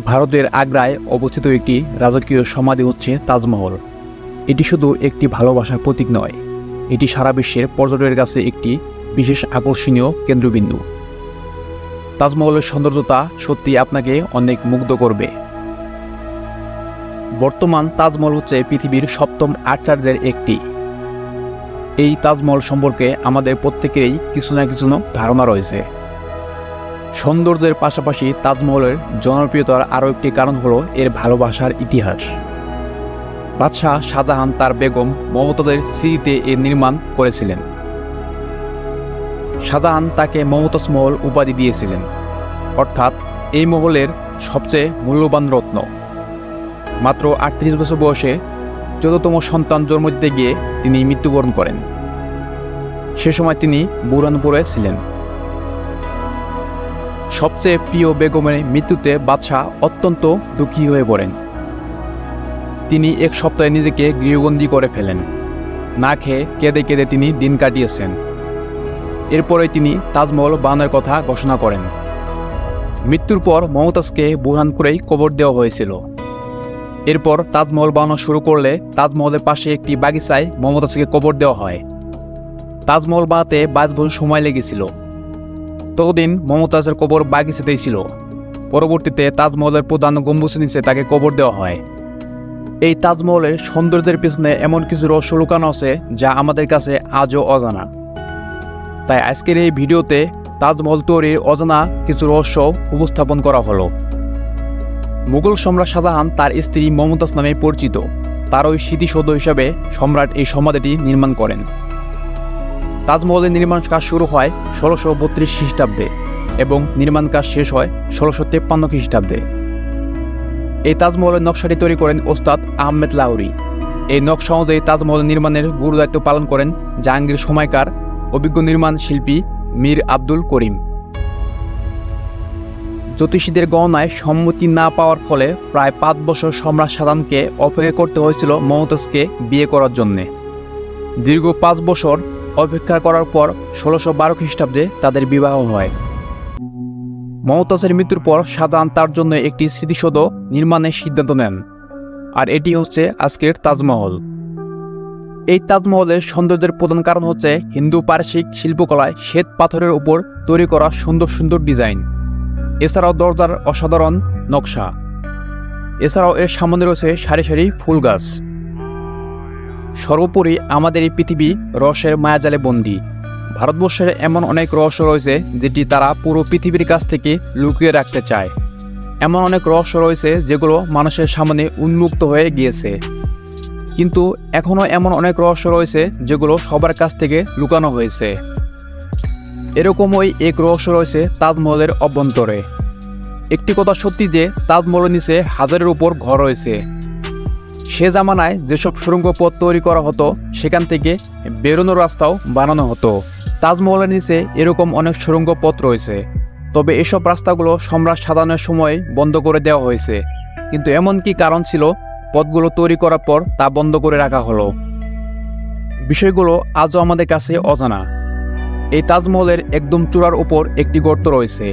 ভারতের আগ্রায় অবস্থিত একটি রাজকীয় সমাধি হচ্ছে তাজমহল। এটি শুধু একটি ভালোবাসার প্রতীক নয়, এটি সারা বিশ্বের পর্যটকের কাছে একটি বিশেষ আকর্ষণীয় কেন্দ্রবিন্দু। তাজমহলের সৌন্দর্যতা সত্যি আপনাকে অনেক মুগ্ধ করবে। বর্তমান তাজমহল হচ্ছে পৃথিবীর সপ্তম আশ্চর্যের একটি। এই তাজমহল সম্পর্কে আমাদের প্রত্যেকেরই কিছু না কিছু ধারণা রয়েছে। সৌন্দর্যের পাশাপাশি তাজমহলের জনপ্রিয়তার আরও একটি কারণ হলো এর ভালোবাসার ইতিহাস। বাদশাহ শাহজাহান তার বেগম মমতাজের স্মৃতিতে এর নির্মাণ করেছিলেন। শাহজাহান তাকে মমতাজ মহল উপাধি দিয়েছিলেন, অর্থাৎ এই মহলের সবচেয়ে মূল্যবান রত্ন। মাত্র ৩৮ বছর বয়সে ১৪তম সন্তান জন্ম দিতে গিয়ে তিনি মৃত্যুবরণ করেন। সে সময় তিনি বুরহানপুরে ছিলেন। সবচেয়ে প্রিয় বেগমের মৃত্যুতে বাদশাহ অত্যন্ত দুঃখী হয়ে পড়েন। তিনি এক সপ্তাহে নিজেকে গৃহবন্দী করে ফেলেন। না খেয়ে কেঁদে কেঁদে তিনি দিন কাটিয়েছেন। এরপরে তিনি তাজমহল বানানোর কথা ঘোষণা করেন। মৃত্যুর পর মমতাজকে বুরহানপুরেই কবর দেওয়া হয়েছিল। এরপর তাজমহল বানানো শুরু করলে তাজমহলের পাশে একটি বাগিচায় মমতাজকে কবর দেওয়া হয়। তাজমহল বানাতে ২২ বছর সময় লেগেছিল। ততদিন মমতাজের কবর বাগিচাতেই ছিল। পরবর্তীতে তাজমহলের প্রধান গম্বুজের নিচে তাকে কবর দেওয়া হয়। এই তাজমহলের সৌন্দর্যের পিছনে এমন কিছু রহস্য লুকানো আছে যা আমাদের কাছে আজও অজানা। তাই আজকের এই ভিডিওতে তাজমহল তৈরির অজানা কিছু রহস্য উপস্থাপন করা হলো। মুঘল সম্রাট শাহজাহান তার স্ত্রী মমতাজ নামে পরিচিত। তার ওই স্মৃতিসৌধ হিসাবে সম্রাট এই সমাধিটি নির্মাণ করেন। তাজমহলের নির্মাণ কাজ শুরু হয় ১৬৩২ খ্রিস্টাব্দে এবং নির্মাণ কাজ শেষ হয় ১৬৫৩ খ্রিস্টাব্দে। এই তাজমহলের নকশাটি তৈরি করেন ওস্তাদ আহমেদ লাহোরী। এই নকশা অনুযায়ী তাজমহল নির্মাণের গুরু দায়িত্ব পালন করেন জাহাঙ্গীর সময়কার অভিজ্ঞ নির্মাণ শিল্পী মীর আব্দুল করিম। জ্যোতিষীদের গণনায় সম্মতি না পাওয়ার ফলে প্রায় ৫ বছর সম্রাট শাহজাহানকে অপেক্ষা করতে হয়েছিল মমতাজকে বিয়ে করার জন্যে। দীর্ঘ ৫ বছর অপেক্ষা করার পর ১৬১২ খ্রিস্টাব্দে তাদের বিবাহ হয়। মমতাজের মৃত্যুর পর শাহজাহান তার জন্য একটি স্মৃতিসৌধ নির্মাণের সিদ্ধান্ত নেন, আর এটি হচ্ছে আজকের তাজমহল। এই তাজমহলের সৌন্দর্যের প্রধান কারণ হচ্ছে হিন্দু পারসিক শিল্পকলায় শ্বেত পাথরের উপর তৈরি করা সুন্দর সুন্দর ডিজাইন। এছাড়াও দরজার অসাধারণ নকশা। এছাড়াও এর সামনে রয়েছে সারি সারি ফুল গাছ। সর্বোপরি আমাদের এই পৃথিবী রহস্যের মায়াজালে বন্দী। ভারতবর্ষের এমন অনেক রহস্য রয়েছে যেটি তারা পুরো পৃথিবীর কাছ থেকে লুকিয়ে রাখতে চায়। এমন অনেক রহস্য রয়েছে যেগুলো মানুষের সামনে উন্মুক্ত হয়ে গিয়েছে, কিন্তু এখনও এমন অনেক রহস্য রয়েছে যেগুলো সবার কাছ থেকে লুকানো হয়েছে। এরকমই এক রহস্য রয়েছে তাজমহলের অভ্যন্তরে। একটি কথা সত্যি যে তাজমহলের নিচে হাজারের উপর ঘর রয়েছে। সে জামানায় যেসব সুড়ঙ্গ পথ তৈরি করা হতো সেখান থেকে বেরোনোর রাস্তাও বানানো হতো। তাজমহলের নিচে এরকম অনেক সুড়ঙ্গ পথ রয়েছে, তবে এসব রাস্তাগুলো সম্রাট শাহজাহানের সময় বন্ধ করে দেওয়া হয়েছে। কিন্তু এমন কি কারণ ছিল পথগুলো তৈরি করার পর তা বন্ধ করে রাখা হলো? বিষয়গুলো আজও আমাদের কাছে অজানা। এই তাজমহলের একদম চূড়ার উপর একটি গর্ত রয়েছে।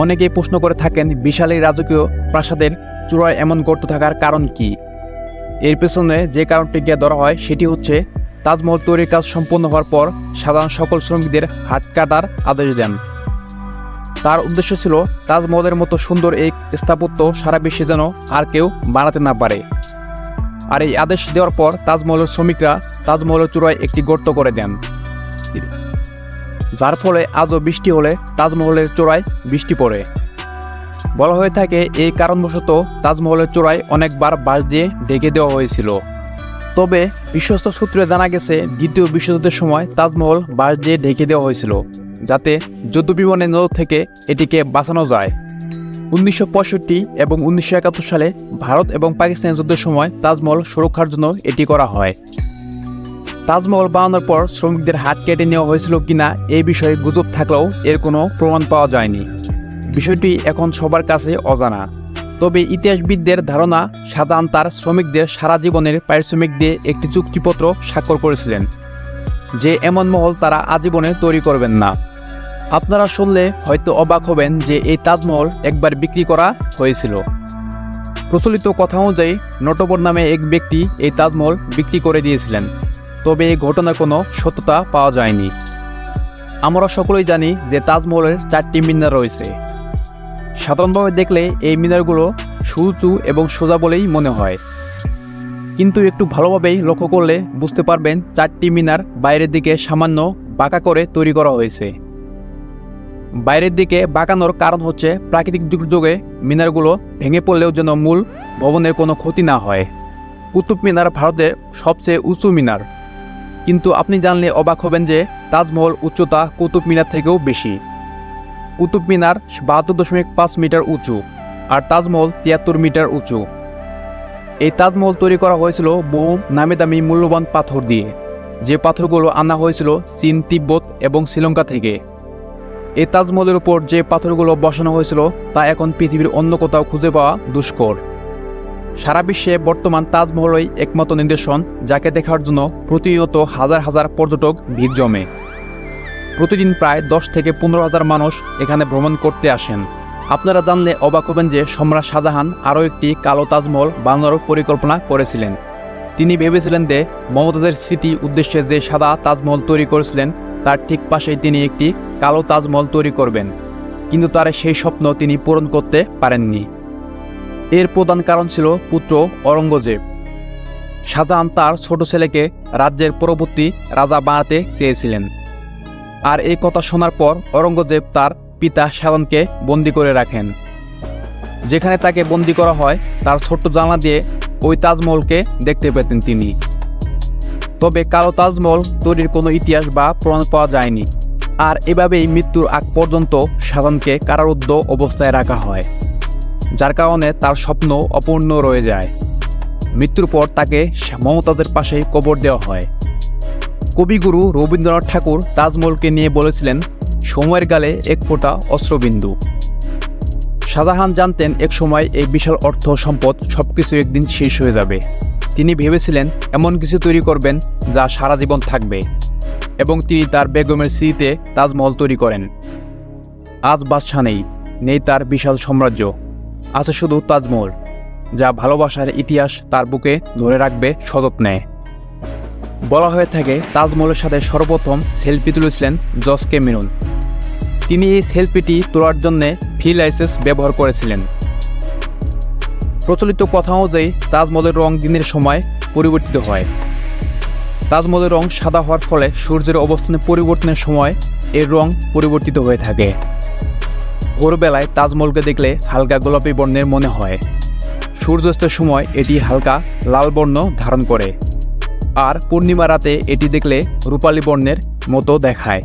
অনেকেই প্রশ্ন করে থাকেন বিশাল এই রাজকীয় প্রাসাদের চূড়ায় এমন গর্ত থাকার কারণ কি? এর পেছনে যে কারণটিকে ধরা হয় সেটি হচ্ছে তাজমহল তৈরির কাজ সম্পন্ন হওয়ার পর সাধারণ সকল শ্রমিকদের হাত কাটার আদেশ দেন। তার উদ্দেশ্য ছিল তাজমহলের মতো সুন্দর এই স্থাপত্য সারা বিশ্বে যেন আর কেউ বানাতে না পারে। আর এই আদেশ দেওয়ার পর তাজমহলের শ্রমিকরা তাজমহলের চূড়ায় একটি গর্ত করে দেন, যার ফলে আজও বৃষ্টি হলে তাজমহলের চূড়ায় বৃষ্টি পড়ে। বলা হয়ে থাকে এই কারণবশত তাজমহলের চূড়ায় অনেকবার বাঁশ দিয়ে ঢেকে দেওয়া হয়েছিল। তবে বিশ্বস্ত সূত্রে জানা গেছে দ্বিতীয় বিশ্বযুদ্ধের সময় তাজমহল বাঁশ দিয়ে ঢেকে দেওয়া হয়েছিল যাতে যুদ্ধবিমানের নজর থেকে এটিকে বাঁচানো যায়। ১৯৬৫ এবং ১৯৭১ সালে ভারত এবং পাকিস্তানের যুদ্ধের সময় তাজমহল সুরক্ষার জন্য এটি করা হয়। তাজমহল বানানোর পর শ্রমিকদের হাত কেটে নেওয়া হয়েছিল কিনা এই বিষয়ে গুজব থাকলেও এর কোনো প্রমাণ পাওয়া যায়নি। বিষয়টি এখন সবার কাছে অজানা। তবে ইতিহাসবিদদের ধারণা শাহজাহান তার শ্রমিকদের সারা জীবনের পারিশ্রমিক দিয়ে একটি চুক্তিপত্র স্বাক্ষর করেছিলেন যে এমন মহল তারা আজীবনে তৈরি করবেন না। আপনারা শুনলে হয়তো অবাক হবেন যে এই তাজমহল একবার বিক্রি করা হয়েছিল। প্রচলিত কথা অনুযায়ী নটবর নামে এক ব্যক্তি এই তাজমহল বিক্রি করে দিয়েছিলেন, তবে এই ঘটনার কোনো সত্যতা পাওয়া যায়নি। আমরা সকলেই জানি যে তাজমহলের 4টি মিনার রয়েছে। সাধারণভাবে দেখলে এই মিনারগুলো সুউঁচু এবং সোজা বলেই মনে হয়, কিন্তু একটু ভালোভাবেই লক্ষ্য করলে বুঝতে পারবেন 4টি মিনার বাইরের দিকে সামান্য বাঁকা করে তৈরি করা হয়েছে। বাইরের দিকে বাঁকানোর কারণ হচ্ছে প্রাকৃতিক দুর্যোগে মিনারগুলো ভেঙে পড়লেও যেন মূল ভবনের কোনো ক্ষতি না হয়। কুতুব মিনার ভারতের সবচেয়ে উঁচু মিনার, কিন্তু আপনি জানলে অবাক হবেন যে তাজমহল উচ্চতা কুতুব মিনার থেকেও বেশি। কুতুব মিনার 72.5 মিটার উঁচু আর তাজমহল 73 মিটার উঁচু। এই তাজমহল তৈরি করা হয়েছিল বহু নামি দামি মূল্যবান পাথর দিয়ে, যে পাথরগুলো আনা হয়েছিল চীন, তিব্বত এবং শ্রীলঙ্কা থেকে। এই তাজমহলের উপর যে পাথরগুলো বসানো হয়েছিল তা এখন পৃথিবীর অন্য কোথাও খুঁজে পাওয়া দুষ্কর। সারা বিশ্বে বর্তমান তাজমহলই একমাত্র নিদর্শন যাকে দেখার জন্য প্রতিনিয়ত হাজার হাজার পর্যটক ভিড় জমে। প্রতিদিন প্রায় 10 থেকে 15,000 মানুষ এখানে ভ্রমণ করতে আসেন। আপনারা জানলে অবাক হবেন যে সম্রাট শাহজাহান আরও একটি কালো তাজমহল বানানোর পরিকল্পনা করেছিলেন। তিনি ভেবেছিলেন যে মমতাজের স্মৃতি উদ্দেশ্যে যে সাদা তাজমহল তৈরি করেছিলেন তার ঠিক পাশেই তিনি একটি কালো তাজমহল তৈরি করবেন, কিন্তু তার সেই স্বপ্ন তিনি পূরণ করতে পারেননি। এর প্রধান কারণ ছিল পুত্র অরঙ্গজেব। শাহজাহান তার ছোট ছেলেকে রাজ্যের পরবর্তী রাজা বানাতে চেয়েছিলেন, আর এই কথা শোনার পর অরঙ্গজেব তার পিতা শাহজাহানকে বন্দী করে রাখেন। যেখানে তাকে বন্দী করা হয় তার ছোট্ট জানলা দিয়ে ওই তাজমহলকে দেখতে পেতেন তিনি। তবে কালো তাজমহল তৈরির কোনো ইতিহাস বা প্রমাণ পাওয়া যায়নি, আর এভাবেই মৃত্যুর আগ পর্যন্ত শাহজাহানকে কারারুদ্ধ অবস্থায় রাখা হয়, যার কারণে তার স্বপ্ন অপূর্ণ রয়ে যায়। মৃত্যুর পর তাকে মমতাজের পাশেই কবর দেওয়া হয়। কবিগুরু রবীন্দ্রনাথ ঠাকুর তাজমহলকে নিয়ে বলেছিলেন, সময়ের গালে এক ফোঁটা অশ্রুবিন্দু। শাহজাহান জানতেন এক সময় এই বিশাল অর্থ সম্পদ সবকিছু একদিন শেষ হয়ে যাবে। তিনি ভেবেছিলেন এমন কিছু তৈরি করবেন যা সারা জীবন থাকবে, এবং তিনি তার বেগমের স্মৃতিতে তাজমহল তৈরি করেন। আজ বাদশা নেই, নেই তার বিশাল সাম্রাজ্য, আছে শুধু তাজমহল, যা ভালোবাসার ইতিহাস তার বুকে ধরে রাখবে সযত্নে। বলা হয়ে থাকে তাজমহলের সাথে সর্বপ্রথম সেলফি তুলেছিলেন জর্জ ক্যামেরন। তিনি এই সেলফিটি তোলার জন্য ফ্রি লাইসেন্স ব্যবহার করেছিলেন। প্রচলিত কথা অনুযায়ী তাজমহলের রং দিনের সময় পরিবর্তিত হয়। তাজমহলের রং সাদা হওয়ার ফলে সূর্যের অবস্থানে পরিবর্তনের সময় এর রং পরিবর্তিত হয়ে থাকে। ভোরবেলায় তাজমহলকে দেখলে হালকা গোলাপি বর্ণের মনে হয়, সূর্যাস্তের সময় এটি হালকা লাল বর্ণ ধারণ করে, আর পূর্ণিমা রাতে এটি দেখলে রূপালী বর্ণের মতো দেখায়।